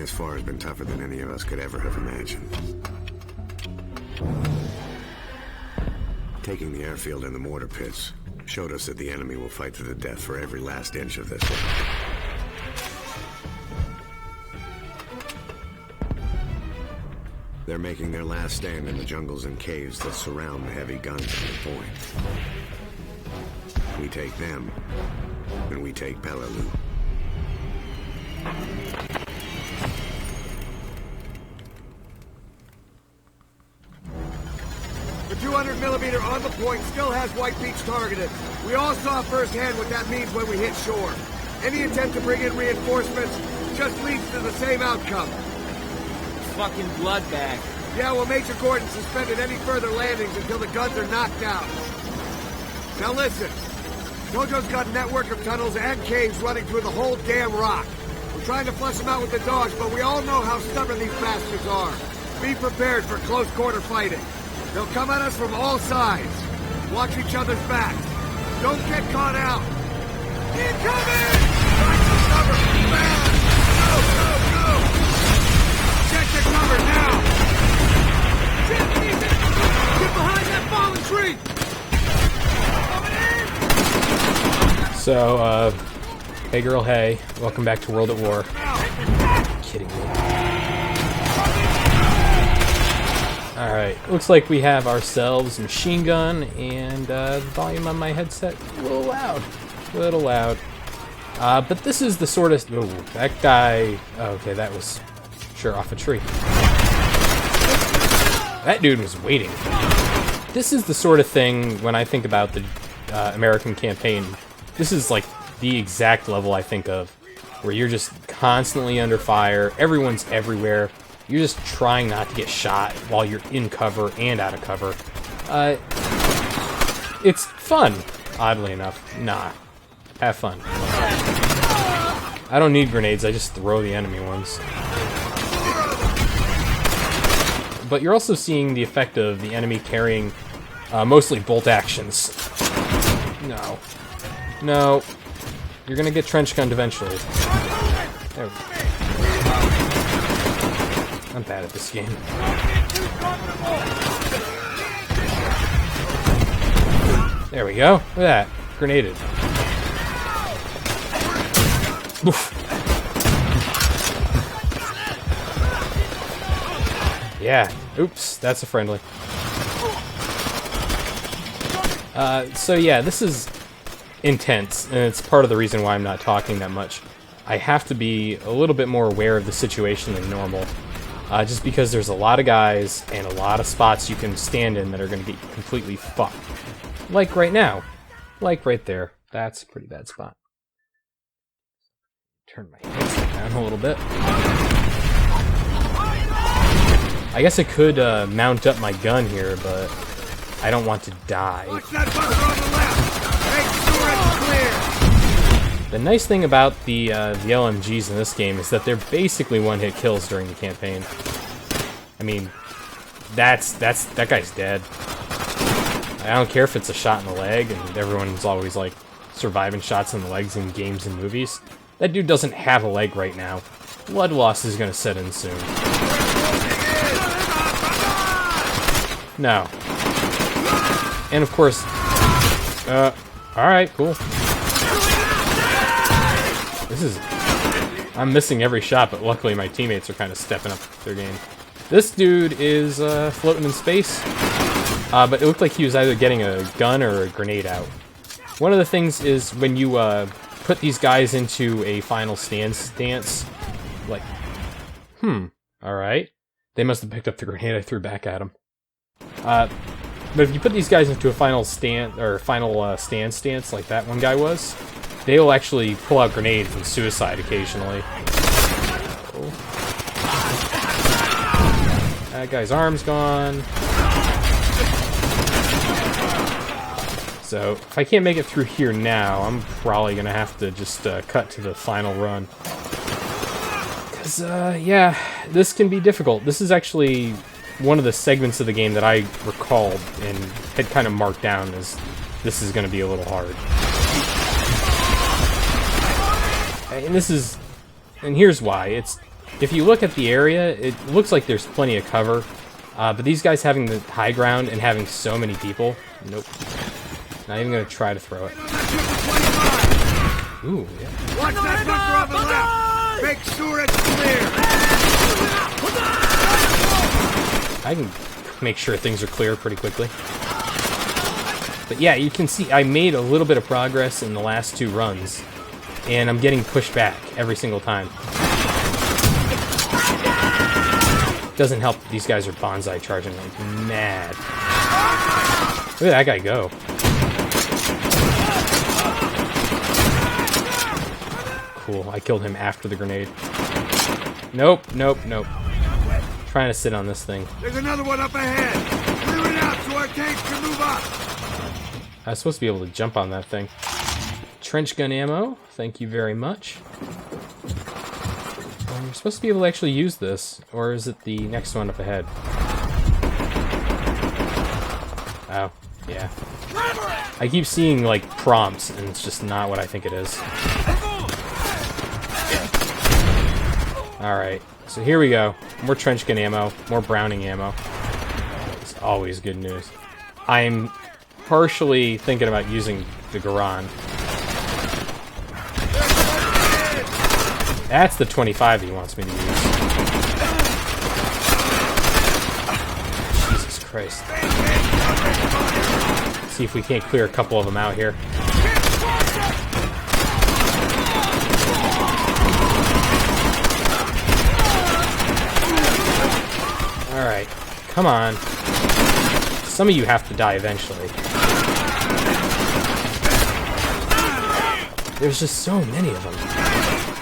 this far has been tougher than any of us could ever have imagined. Taking the airfield and the mortar pits showed us that the enemy will fight to the death for every last inch of this land. They're making their last stand in the jungles and caves that surround the heavy guns on the point. We take them, and we take Peleliu. The 200mm on the point still has White Beach targeted. We all saw firsthand what that means when we hit shore. Any attempt to bring in reinforcements just leads to the same outcome. Fucking bloodbag. Yeah, well, Major Gordon suspended any further landings until the guns are knocked out. Now listen, Jojo's got a network of tunnels and caves running through the whole damn rock. We're trying to flush them out with the dogs, but we all know how stubborn these bastards are. Be prepared for close quarter fighting. They'll come at us from all sides. Watch each other's backs. Don't get caught out. Incoming! Try to cover! Fast! Go, go, go! Check the cover now! Get behind that fallen tree! So, hey girl, hey. Welcome back to World at War. Kidding me. Alright, looks like we have ourselves a machine gun, and the volume on my headset a little loud. A little loud. But this is the sort of... Ooh, that guy... Okay, that was sure off a tree. That dude was waiting. This is the sort of thing, when I think about the American campaign, this is like the exact level I think of, where you're just constantly under fire, everyone's everywhere, you're just trying not to get shot while you're in cover and out of cover. It's fun, oddly enough. Nah. Have fun. I don't need grenades, I just throw the enemy ones. But you're also seeing the effect of the enemy carrying mostly bolt actions. No. No. You're gonna get trench gunned eventually. There we go. I'm bad at this game. There we go. Look at that. Grenaded. Oof. Yeah. Oops. That's a friendly. So yeah, this is intense, and it's part of the reason why I'm not talking that much. I have to be a little bit more aware of the situation than normal. Just because there's a lot of guys and a lot of spots you can stand in that are going to get completely fucked. Like right now. Like right there. That's a pretty bad spot. Turn my headset down a little bit. I guess I could mount up my gun here, but I don't want to die. Watch that buster on the left! Make sure it's clear! The nice thing about the LMGs in this game is that they're basically one-hit kills during the campaign. I mean, that guy's dead. I don't care if it's a shot in the leg, and everyone's always like surviving shots in the legs in games and movies. That dude doesn't have a leg right now. Blood loss is gonna set in soon. No. And of course, alright, cool. This is... I'm missing every shot, but luckily my teammates are kind of stepping up their game. This dude is floating in space, but it looked like he was either getting a gun or a grenade out. One of the things is when you put these guys into a final stand stance, like, alright. They must have picked up the grenade I threw back at them. But if you put these guys into a final stand, or final stand stance like that one guy was, they will actually pull out grenades and suicide occasionally. Cool. That guy's arm's gone. So, if I can't make it through here now, I'm probably gonna have to just cut to the final run. Because, yeah, this can be difficult. This is actually one of the segments of the game that I recalled and had kind of marked down as this is gonna be a little hard. And this is... and here's why. if you look at the area, it looks like there's plenty of cover. But these guys having the high ground and having so many people, nope. Not even gonna try to throw it. Ooh, yeah. Watch that bunker on the left! Make sure it's clear! I can make sure things are clear pretty quickly. But yeah, you can see I made a little bit of progress in the last 2 runs, and I'm getting pushed back every single time. Doesn't help that these guys are bonsai charging like mad. Look at that guy go. Cool, I killed him after the grenade. Nope, nope, nope. Trying to sit on this thing. There's another one up ahead! Clear it out so our tanks can move up! I was supposed to be able to jump on that thing. Trench gun ammo, thank you very much. You're supposed to be able to actually use this, or is it the next one up ahead? Oh, yeah. I keep seeing, like, prompts, and it's just not what I think it is. Alright, so here we go. More trench gun ammo, more Browning ammo. It's always good news. I'm partially thinking about using the Garand. That's the 25 he wants me to use. Jesus Christ. Let's see if we can't clear a couple of them out here. Alright, come on. Some of you have to die eventually. There's just so many of them.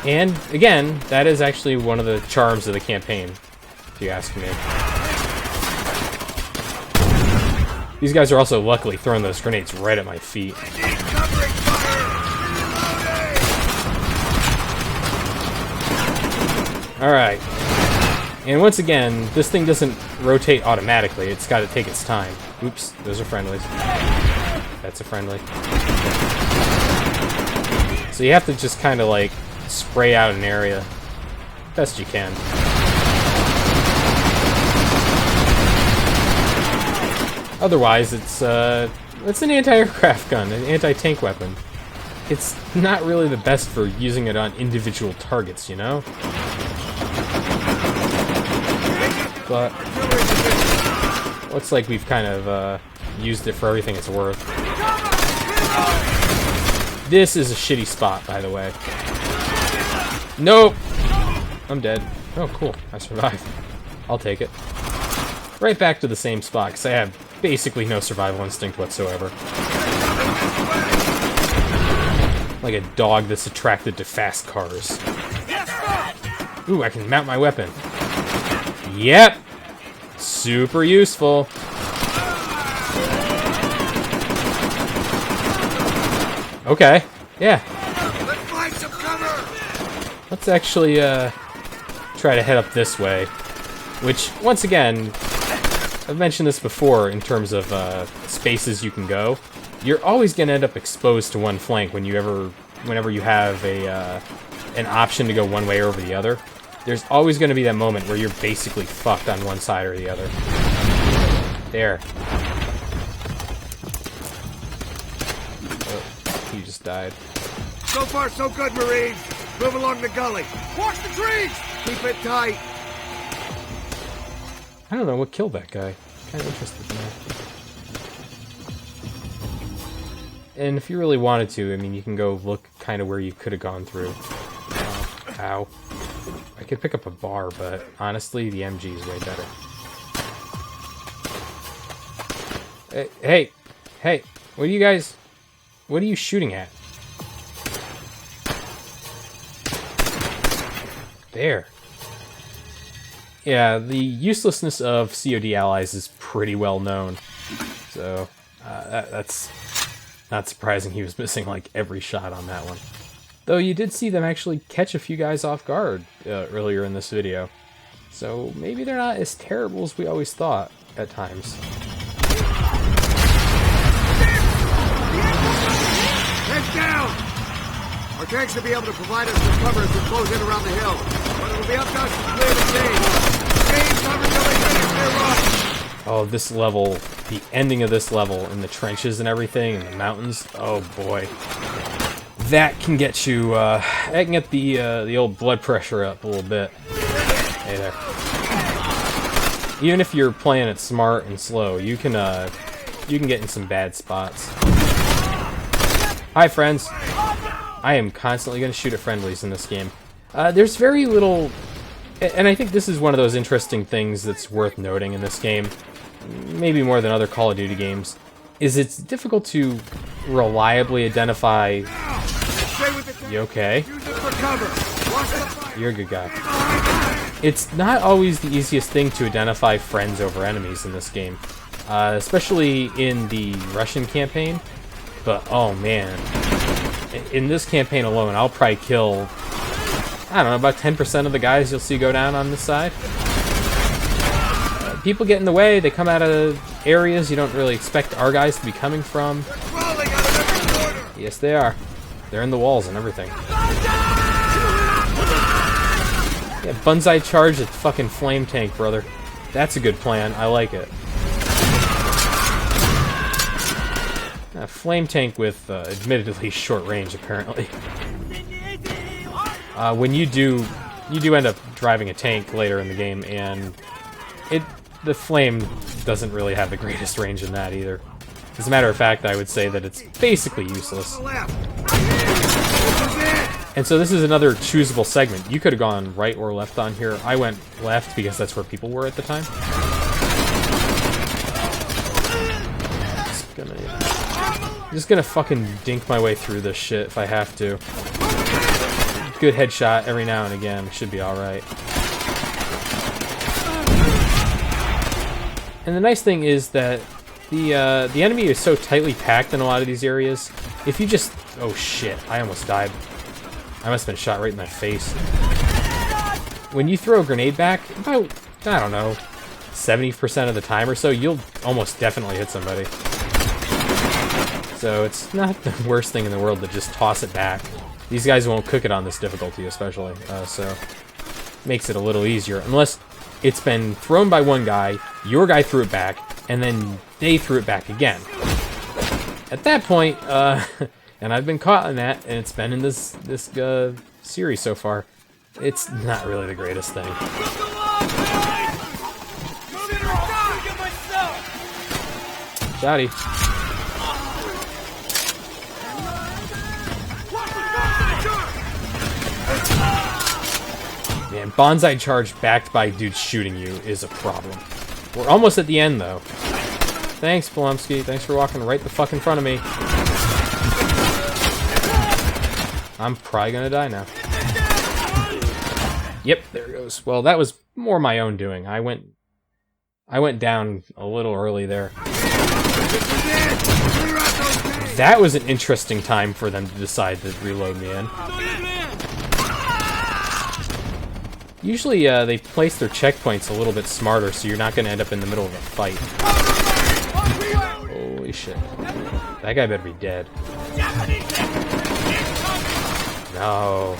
And, again, that is actually one of the charms of the campaign, if you ask me. These guys are also luckily throwing those grenades right at my feet. Alright. And once again, this thing doesn't rotate automatically. It's got to take its time. Oops, those are friendlies. That's a friendly. So you have to just kind of, like, spray out an area best you can. Otherwise, it's an anti-aircraft gun, an anti-tank weapon. It's not really the best for using it on individual targets, you know? But looks like we've kind of used it for everything it's worth. This is a shitty spot, by the way. Nope! I'm dead. Oh, cool. I survived. I'll take it. Right back to the same spot, because I have basically no survival instinct whatsoever. Like a dog that's attracted to fast cars. Ooh, I can mount my weapon. Yep! Super useful. Okay. Yeah. Let's find some cover! Let's actually try to head up this way. Which, once again, I've mentioned this before in terms of spaces you can go. You're always going to end up exposed to one flank whenever you have an option to go one way or over the other. There's always going to be that moment where you're basically fucked on one side or the other. There. Oh, he just died. So far, so good, Marines. Move along the gully. Watch the trees! Keep it tight. I don't know what killed that guy. Kind of interested in that. And if you really wanted to, I mean, you can go look kind of where you could have gone through. Ow. I could pick up a bar, but honestly, the MG is way better. Hey, what are you shooting at? There. Yeah, the uselessness of COD allies is pretty well known. So, that's not surprising he was missing like every shot on that one. Though you did see them actually catch a few guys off guard earlier in this video. So maybe they're not as terrible as we always thought at times. Head down! Our tanks should be able to provide us with cover as we close in around the hill. But it'll be up to us to clear the cave. Cave cover till they finish their run. Oh, this level, the ending of this level, and the trenches and everything, and the mountains. Oh boy, that can get you. That can get the old blood pressure up a little bit. Hey there. Even if you're playing it smart and slow, you can get in some bad spots. Hi, friends. I am constantly going to shoot at friendlies in this game. There's very little, and I think this is one of those interesting things that's worth noting in this game, maybe more than other Call of Duty games, is it's difficult to reliably identify. You okay? You're a good guy. It's not always the easiest thing to identify friends over enemies in this game, especially in the Russian campaign. But oh man, in this campaign alone, I'll probably kill, I don't know, about 10% of the guys you'll see go down on this side. People get in the way, they come out of areas you don't really expect our guys to be coming from. Yes, they are. They're in the walls and everything. Yeah, Bunzai charge at fucking flame tank, brother. That's a good plan. I like it. A flame tank with admittedly short range, apparently. When you do end up driving a tank later in the game, and the flame doesn't really have the greatest range in that either. As a matter of fact, I would say that it's basically useless. And so this is another choosable segment. You could have gone right or left on here. I went left because that's where people were at the time. Just gonna fucking dink my way through this shit if I have to. Good headshot every now and again. Should be alright. And the nice thing is that the enemy is so tightly packed in a lot of these areas. If you just... Oh shit, I almost died. I must have been shot right in the face. When you throw a grenade back, about, I don't know, 70% of the time or so, you'll almost definitely hit somebody. So it's not the worst thing in the world to just toss it back. These guys won't cook it on this difficulty especially, so makes it a little easier. Unless it's been thrown by one guy, your guy threw it back, and then they threw it back again. At that point, and I've been caught in that, and it's been in this series so far, it's not really the greatest thing. Shotty. Man, bonsai charge backed by dudes shooting you is a problem. We're almost at the end, though. Thanks, Polomsky. Thanks for walking right the fuck in front of me. I'm probably gonna die now. Yep, there it goes. Well, that was more my own doing. I went down a little early there. That was an interesting time for them to decide to reload me in. Usually, they place their checkpoints a little bit smarter, so you're not going to end up in the middle of a fight. Holy shit. That guy better be dead. No.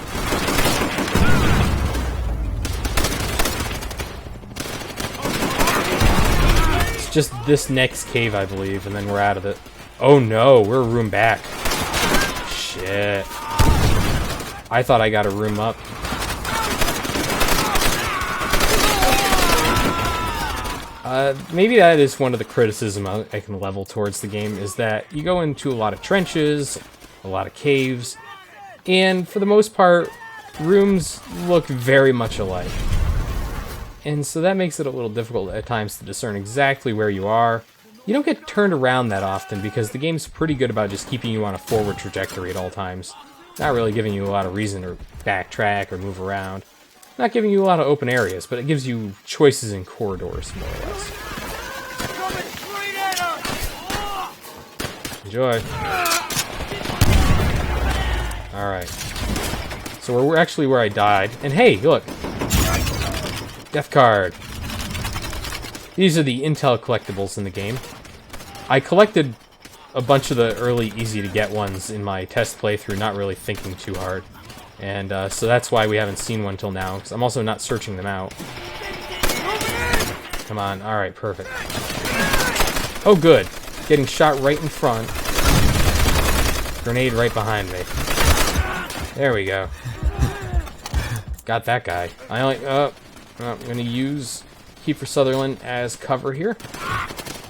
It's just this next cave, I believe, and then we're out of it. Oh no, we're a room back. Shit. I thought I got a room up. Maybe that is one of the criticism I can level towards the game, is that you go into a lot of trenches, a lot of caves, and for the most part, rooms look very much alike. And so that makes it a little difficult at times to discern exactly where you are. You don't get turned around that often because the game's pretty good about just keeping you on a forward trajectory at all times. Not really giving you a lot of reason to backtrack or move around. Not giving you a lot of open areas, but it gives you choices in corridors, more or less. Enjoy. Alright. So we're actually where I died. And hey, look! Death card. These are the intel collectibles in the game. I collected a bunch of the early easy-to-get ones in my test playthrough, not really thinking too hard. And so that's why we haven't seen one till now, because I'm also not searching them out. Come on, alright, perfect. Oh good, getting shot right in front. Grenade right behind me. There we go. Got that guy. I'm gonna use Kiefer Sutherland as cover here.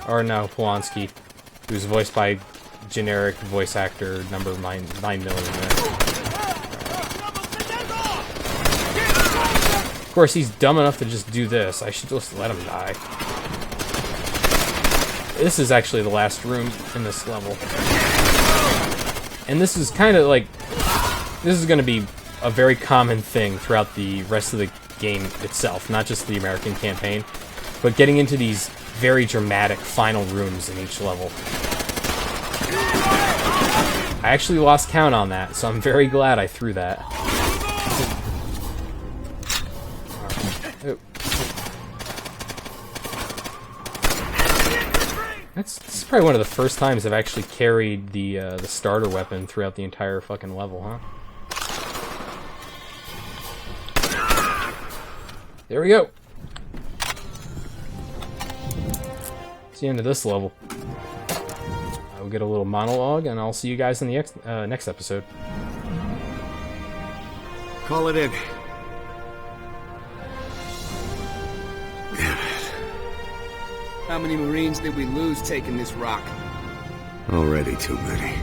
Or no, Polanski, who's voiced by generic voice actor number 9 million there. Of course, he's dumb enough to just do this. I should just let him die. This is actually the last room in this level. And this is kind of like... This is going to be a very common thing throughout the rest of the game itself, not just the American campaign, but getting into these very dramatic final rooms in each level. I actually lost count on that, so I'm very glad I threw that. This is probably one of the first times I've actually carried the starter weapon throughout the entire fucking level, huh? There we go. It's the end of this level. I'll get a little monologue, and I'll see you guys in the next episode. Call it in. How many Marines did we lose taking this rock? Already too many.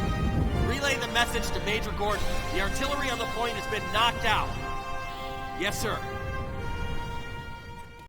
Relay the message to Major Gordon. The artillery on the point has been knocked out. Yes, sir.